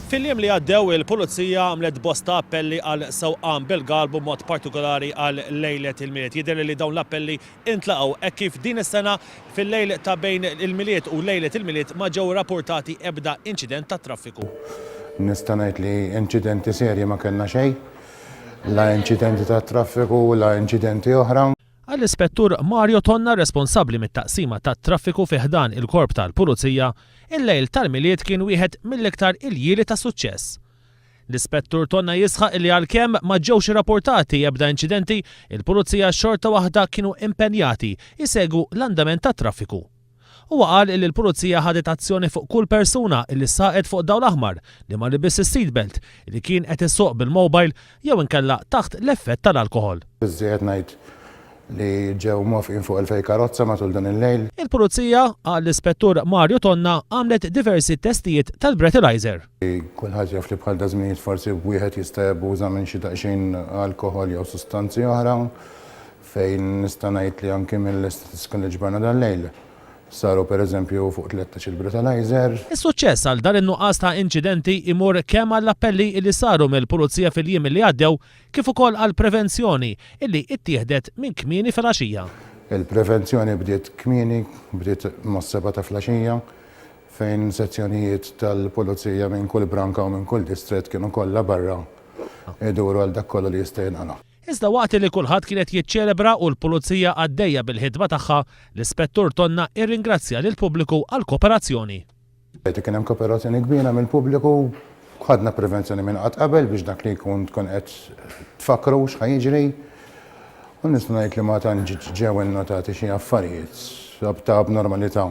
Fil-jiem li għaddew il-Pulizija għamlet bosta appelli għal sewqan bil-galbu mod partikolari għal lejlet il-miliet. Jidher li dawn l-appelli intlaqgħu hekk kif din is-sena fil-lejl ta' bejn il-miliet u lejlet il-miliet ma ġew rapportati ebda inċident ta' traffiku. Nista' ngħid li inċidenti serji ma kellna xejn, la inċidenti ta' traffiku, la inċidenti oħra. Għall-Ispettur Mario Tonna, responsabbli mit-taqsima tat-traffiku fi ħdan il-korp tal-Pulizija, il-lejl tal-miliet kien wieħed mill-iktar il-jieli ta' suċċess. L-Ispettur Tonna jisħaq li għalkemm ma ġewx irrapportati ebda inċidenti, il-Pulizija xorta waħda kienu impenjati jsegwu l-andament tat-traffiku. Huwa qal li l-Pulizija ħadet azzjoni fuq kull persuna li saqet fuq dawl aħmar li ma libis is-seatbelt li kien qed issuq bil-mobile jew inkella taħt l-effett tal-alkoħol. Iżjed ngħid li ġew mofqin fuq il-fej karozza matul dan il-lejl. Il-Pulizija għall-Ispettur Mario Tonna għamlet diversi testijiet tal-breathalyzer. Kulħadd jaf li bħal dażminijiet forsi wieħed jista' jabbuża minn xi daqsxejn alkoħol jew sustanzi oħra fejn nista' ngħid li anke mill-istatistika li ġbarna dan-lejl saru pereżempju fuq 13 il-breathalyzer. Is-suċċess għal dan in-nuqqas ta' inċidenti imur kemm għall-appelli li saru mill-Pulizija fil-jiem li għaddew kif ukoll għal prevenzjoni illi ttieħdet minn kmieni filgħaxija. Il-prevenzjoni bdiet kmieni, bdiet mas-7 ta' filgħaxija fejn sezzjonijiet tal-Pulizija minn kull branka u minn kull distrett kienu kollha barra iduru għal dak kollu li jista' jingħala. Iżda waqt li kulħadd kienet jiċċelebra u l-Pulizija għaddejja bil-ħidma tagħha, l-Ispettur Tonna irringrazzja lill-pubbliku għall kooperazzjoni. Kien hemm kooperazzjoni kbira mill-pubbliku, ħadna prevenzjoni minn qatt qabel biex dak li jkun tkun qed tfakru x'ħa jiġri. U nista' ngħid li ma tantx ġew innotati xi affarijiet ta' abnormalità.